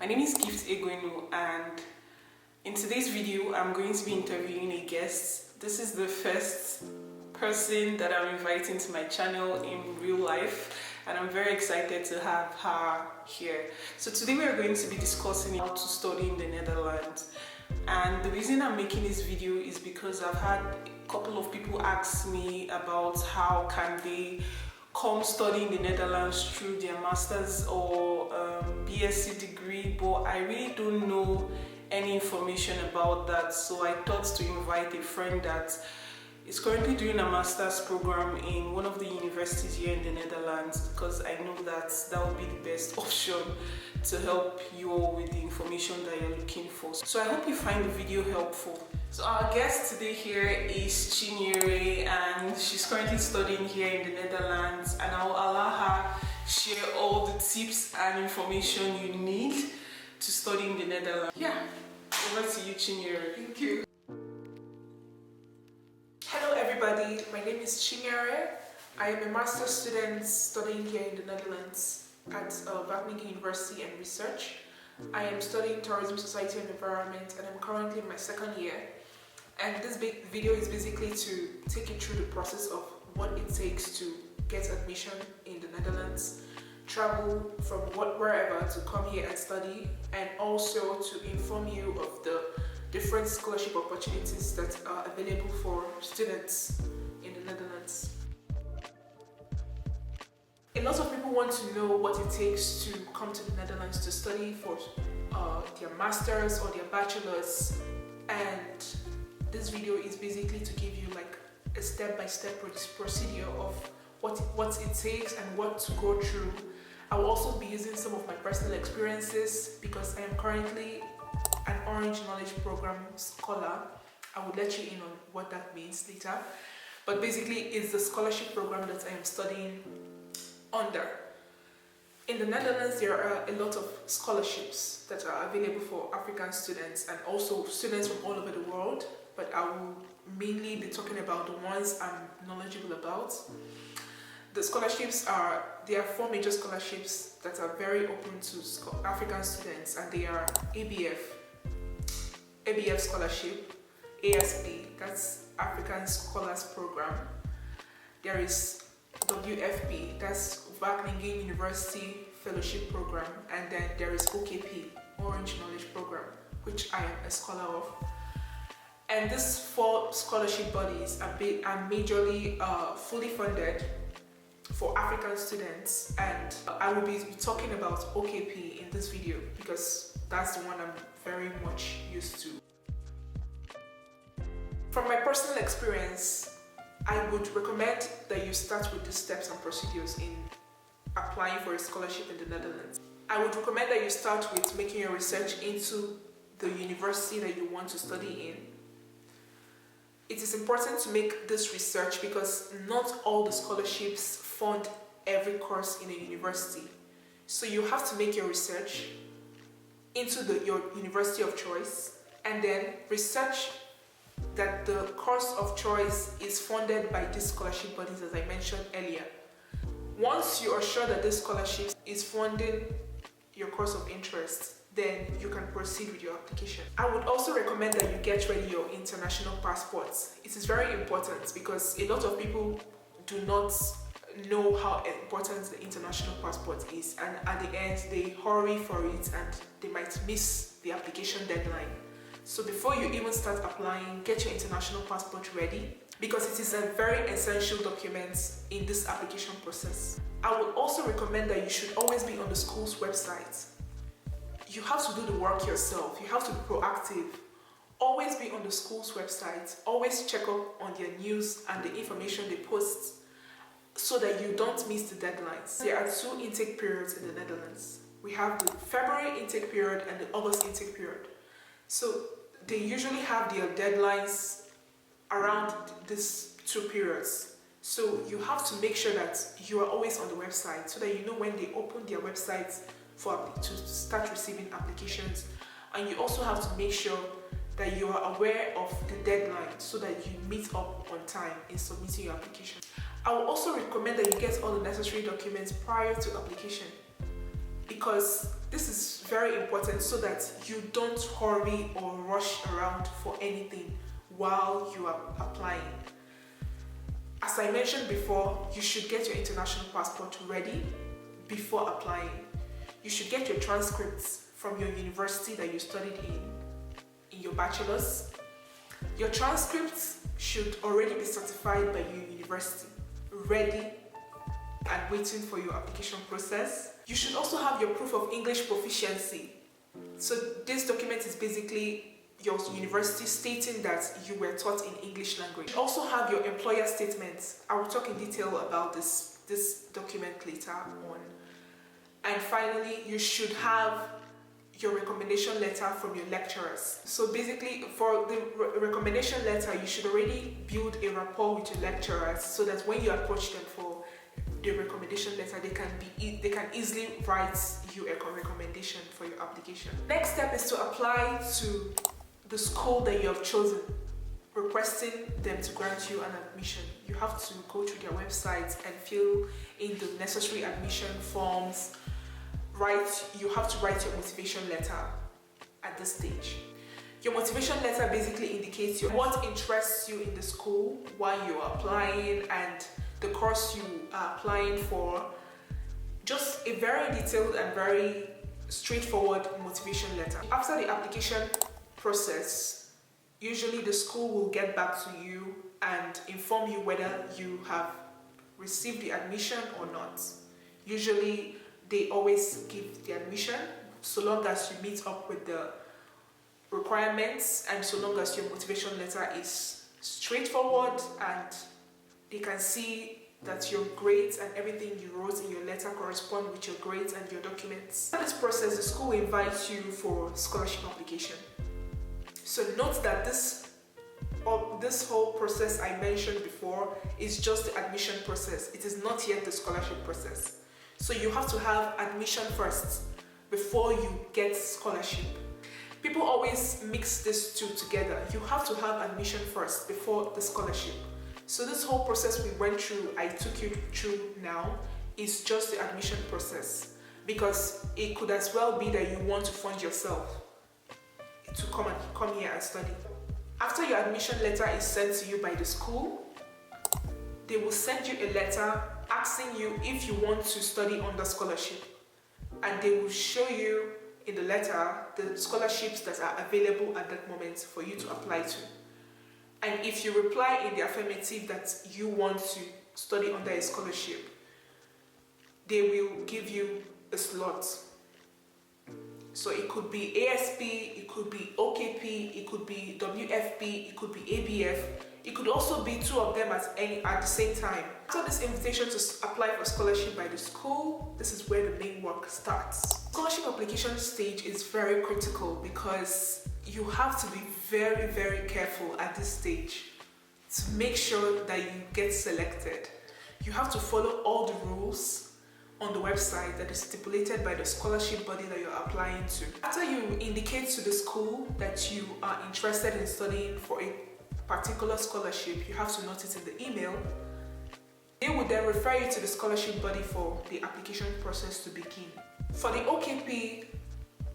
My name is Gift Egwenu, and in today's video I'm going to be interviewing a guest. This is the first person that I'm inviting to my channel in real life, and I'm very excited to have her here. So today we are going to be discussing how to study in the Netherlands. And the reason I'm making this video is because I've had a couple of people ask me about how can they come study in the Netherlands through their master's or BSc degree, but I really don't know any information about that. So I thought to invite a friend that is currently doing a master's program in one of the universities here in the Netherlands, because I know that that would be the best option to help you all with the information that you're looking for. So I hope you find the video helpful. So our guest today here is Chinyere, and she's currently studying here in the Netherlands, and I'll allow her share all the tips and information you need to study in the Netherlands. Yeah, over to you, Chinyere. Thank you. Hello everybody, my name is Chinyere. I am a master's student studying here in the Netherlands at Wageningen University and Research. I am studying Tourism, Society and Environment, and I'm currently in my second year. And this big video is basically to take you through the process of what it takes to get admission in the Netherlands, travel from wherever to come here and study, and also to inform you of the different scholarship opportunities that are available for students in the Netherlands. A lot of people want to know what it takes to come to the Netherlands to study for their masters or their bachelors, and this video is basically to give you like a step-by-step procedure of what it takes and what to go through. I will also be using some of my personal experiences because I am currently an Orange Knowledge Program scholar. I will let you in on what that means later. But basically, it's the scholarship program that I am studying under. In the Netherlands, there are a lot of scholarships that are available for African students and also students from all over the world. But I will mainly be talking about the ones I'm knowledgeable about. The scholarships there are four major scholarships that are very open to African students, and they are ABF Scholarship, ASP, that's African Scholars Program. There is WFP, that's Wageningen University Fellowship Program, and then there is OKP, Orange Knowledge Program, which I am a scholar of. And these four scholarship bodies are majorly fully funded for African students, and I will be talking about OKP in this video because that's the one I'm very much used to. From my personal experience, I would recommend that you start with the steps and procedures in applying for a scholarship in the Netherlands. I would recommend that you start with making your research into the university that you want to study in. It is important to make this research because not all the scholarships fund every course in a university. So you have to make your research into your university of choice, and then research that the course of choice is funded by these scholarship bodies, as I mentioned earlier. Once you are sure that this scholarship is funding your course of interest, then you can proceed with your application. I would also recommend that you get ready your international passports. It is very important because a lot of people do not know how important the international passport is, and at the end they hurry for it and they might miss the application deadline. So before you even start applying, get your international passport ready because it is a very essential document in this application process. I would also recommend that you should always be on the school's website. You have to do the work yourself. You have to be proactive. Always be on the school's website. Always check up on their news and the information they post so that you don't miss the deadlines. There are two intake periods in the Netherlands. We have the February intake period and the August intake period. So they usually have their deadlines around these two periods. So you have to make sure that you are always on the website so that you know when they open their websites to start receiving applications. And you also have to make sure that you are aware of the deadline so that you meet up on time in submitting your application. I will also recommend that you get all the necessary documents prior to application, because This is very important so that you don't hurry or rush around for anything while you are applying. As I mentioned before, you should get your international passport ready before applying. You should get your transcripts from your university that you studied in your bachelor's. Your transcripts should already be certified by your university, ready and waiting for your application process. You should also have your proof of English proficiency. So this document is basically your university stating that you were taught in English language. You also have your employer statements. I will talk in detail about this document later on. And finally, you should have your recommendation letter from your lecturers. So basically, for the recommendation letter, you should already build a rapport with your lecturers so that when you approach them for the recommendation letter, they can easily write you a recommendation for your application. Next step is to apply to the school that you have chosen, requesting them to grant you an admission. You have to go to their website and fill in the necessary admission forms. You have to write your motivation letter at this stage. Your motivation letter basically indicates what interests you in the school, why you're applying, and the course you are applying for. Just a very detailed and very straightforward motivation letter. After the application process, usually the school will get back to you and inform you whether you have received the admission or not. Usually they always give the admission so long as you meet up with the requirements and so long as your motivation letter is straightforward and they can see that your grades and everything you wrote in your letter correspond with your grades and your documents. In this process, the school will invite you for scholarship application. So note that this whole process I mentioned before is just the admission process. It is not yet the scholarship process. So you have to have admission first before you get scholarship. People always mix these two together. You have to have admission first before the scholarship. So this whole process we went through, I took you through now, is just the admission process, because it could as well be that you want to fund yourself to come here and study. After your admission letter is sent to you by the school, they will send you a letter asking you if you want to study under scholarship, and they will show you in the letter the scholarships that are available at that moment for you to apply to. And if you reply in the affirmative that you want to study under a scholarship, they will give you a slot. So it could be ASP, it could be OKP, it could be WFP, it could be ABF. It could also be two of them at the same time. After this invitation to apply for scholarship by the school, this is where the main work starts. Scholarship application stage is very critical because you have to be very, very careful at this stage to make sure that you get selected. You have to follow all the rules on the website that is stipulated by the scholarship body that you're applying to. After you indicate to the school that you are interested in studying for a particular scholarship, you have to note it in the email. They would then refer you to the scholarship body for the application process to begin. For the OKP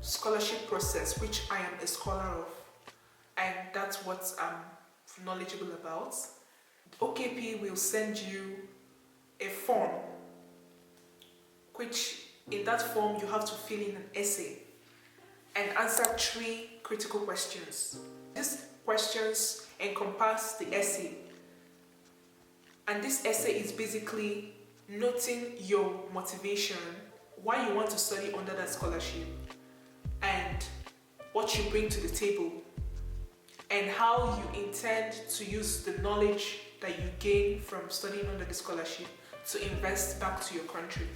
scholarship process, which I am a scholar of, and that's what I'm knowledgeable about, OKP will send you a form, which in that form you have to fill in an essay and answer 3 critical questions. These questions encompass the essay, and this essay is basically noting your motivation, why you want to study under that scholarship, and what you bring to the table, and how you intend to use the knowledge that you gain from studying under the scholarship to invest back to your country.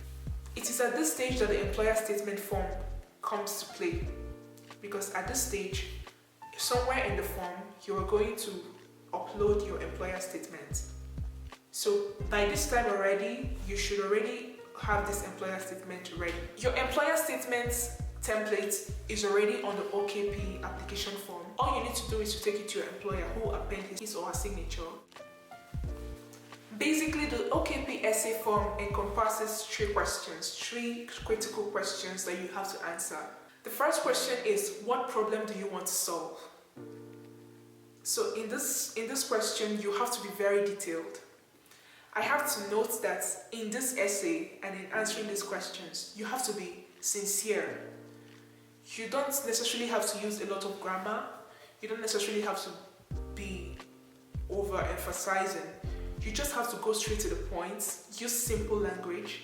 It is at this stage that the employer statement form comes to play, because at this stage, somewhere in the form, you are going to upload your employer statement. So by this time already, you should already have this employer statement ready. Your employer statement template is already on the OKP application form. All you need to do is to take it to your employer, who will append his or her signature. Basically, the OKP essay form encompasses three questions, three critical questions that you have to answer. The first question is, what problem do you want to solve? So in this question, you have to be very detailed. I have to note that in this essay and in answering these questions, you have to be sincere. You don't necessarily have to use a lot of grammar. You don't necessarily have to be overemphasizing. You just have to go straight to the point, use simple language,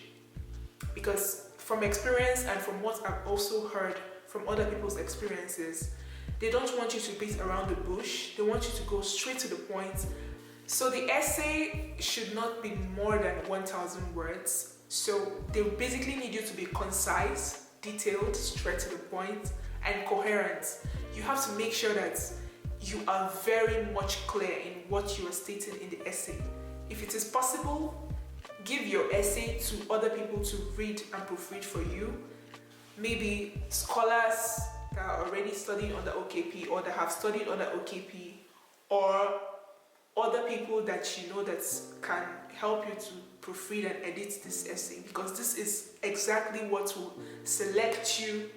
because from experience and from what I've also heard from other people's experiences, they don't want you to beat around the bush. They want you to go straight to the point. So the essay should not be more than 1,000 words. So they basically need you to be concise, detailed, straight to the point, and coherent. You have to make sure that you are very much clear in what you are stating in the essay. If it is possible, give your essay to other people to read and proofread for you. Maybe scholars that are already studying under OKP or that have studied under OKP, or other people that you know that can help you to proofread and edit this essay, because this is exactly what will select you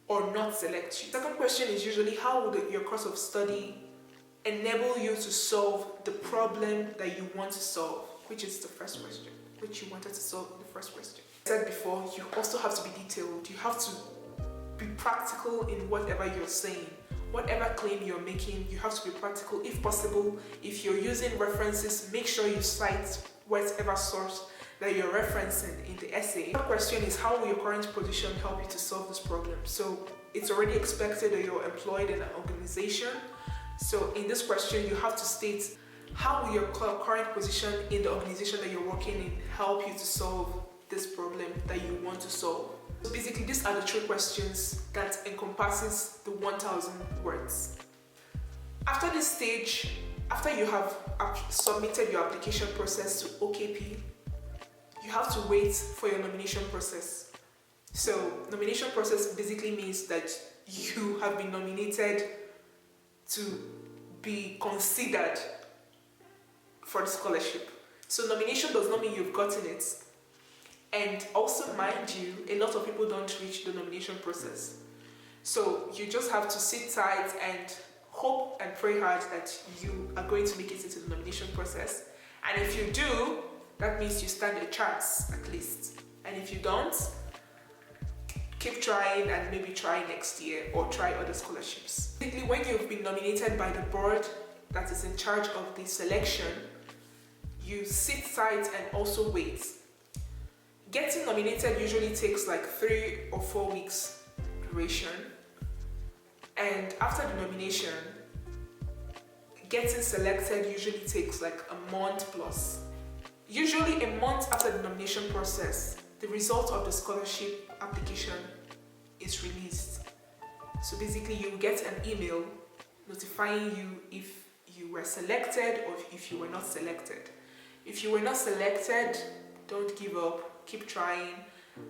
or not select you. Second question is usually, how would your course of study enable you to solve the problem that you want to solve, which is the first question, which you wanted to solve in the first question. I said before, you also have to be detailed. You have to be practical in whatever you're saying. Whatever claim you're making, you have to be practical. If possible, if you're using references, make sure you cite whatever source that you're referencing in the essay. The question is, how will your current position help you to solve this problem? So it's already expected that you're employed in an organization. So in this question, you have to state, how will your current position in the organization that you're working in help you to solve this problem that you want to solve? So basically, these are the three questions that encompasses the 1,000 words. After this stage, after you have submitted your application process to OKP, you have to wait for your nomination process. So nomination process basically means that you have been nominated to be considered for the scholarship. So nomination does not mean you've gotten it. And also, mind you, a lot of people don't reach the nomination process. So you just have to sit tight and hope and pray hard that you are going to make it into the nomination process. And if you do, that means you stand a chance at least. And if you don't, keep trying and maybe try next year or try other scholarships. Basically, when you've been nominated by the board that is in charge of the selection, you sit tight and also wait. Getting nominated usually takes like 3 or 4 weeks duration. And after the nomination, getting selected usually takes like a month plus. Usually a month after the nomination process, the result of the scholarship application is released. So basically, you get an email notifying you if you were selected or if you were not selected. If you were not selected, don't give up, keep trying,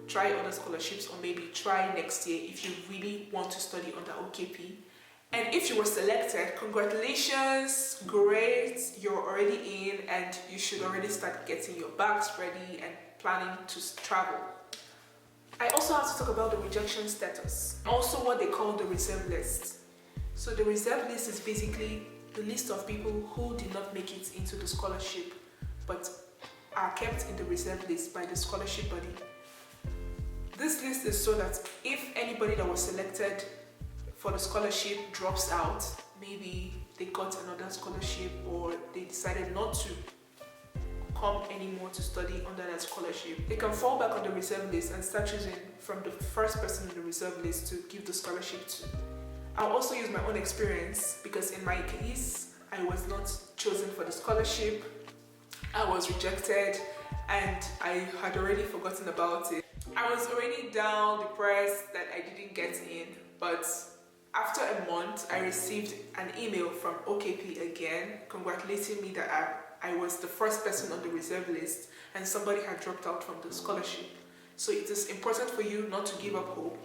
try other scholarships, or maybe try next year if you really want to study under OKP. And if you were selected, congratulations, great, you're already in and you should already start getting your bags ready and planning to travel. I also have to talk about the rejection status, also what they call the reserve list. So the reserve list is basically the list of people who did not make it into the scholarship but are kept in the reserve list by the scholarship body. This list is so that if anybody that was selected for the scholarship drops out, maybe they got another scholarship or they decided not to come anymore to study under that scholarship, they can fall back on the reserve list and start choosing from the first person in the reserve list to give the scholarship to. I'll also use my own experience because in my case, I was not chosen for the scholarship. I was rejected and I had already forgotten about it. I was already down, depressed that I didn't get in, but after a month, I received an email from OKP again, congratulating me that I was the first person on the reserve list and somebody had dropped out from the scholarship. So it is important for you not to give up hope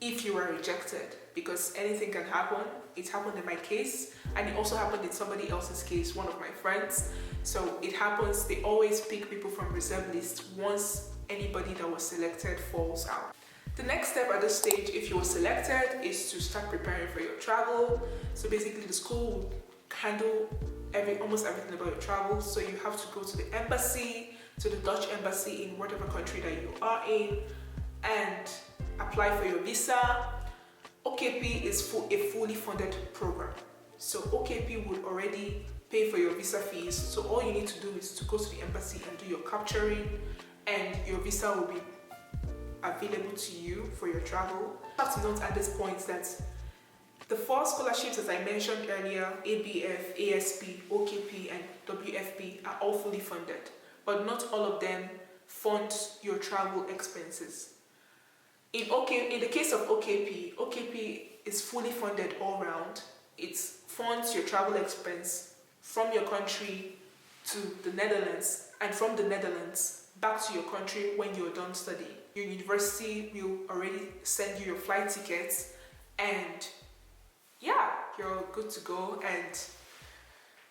if you are rejected, because anything can happen. It happened in my case and it also happened in somebody else's case, one of my friends. So it happens, they always pick people from reserve list once anybody that was selected falls out. The next step at this stage, if you were selected, is to start preparing for your travel. So basically the school will handle almost everything about your travel. So you have to go to the embassy, to the Dutch embassy in whatever country that you are in, and apply for your visa. OKP is a fully funded program. So OKP would already pay for your visa fees. So all you need to do is to go to the embassy and do your capturing, and your visa will be available to you for your travel. I have to note at this point that the 4 scholarships, as I mentioned earlier, ABF, ASP, OKP, and WFP, are all fully funded, but not all of them fund your travel expenses. In the case of OKP is fully funded all round. It funds your travel expense from your country to the Netherlands, and from the Netherlands back to your country when you're done studying. Your university will already send you your flight tickets, and yeah, you're good to go, and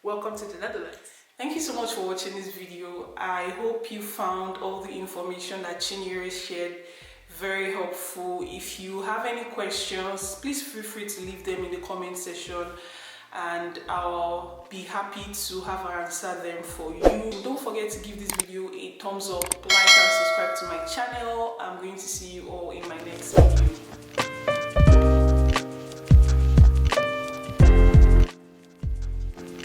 welcome to the Netherlands. Thank you so much for watching this video. I hope you found all the information that Chinyere shared very helpful. If you have any questions, please feel free to leave them in the comment section, and I'll be happy to have answered them for you. Don't forget to give this video a thumbs up, like and subscribe to my channel. I'm going to see you all in my next video.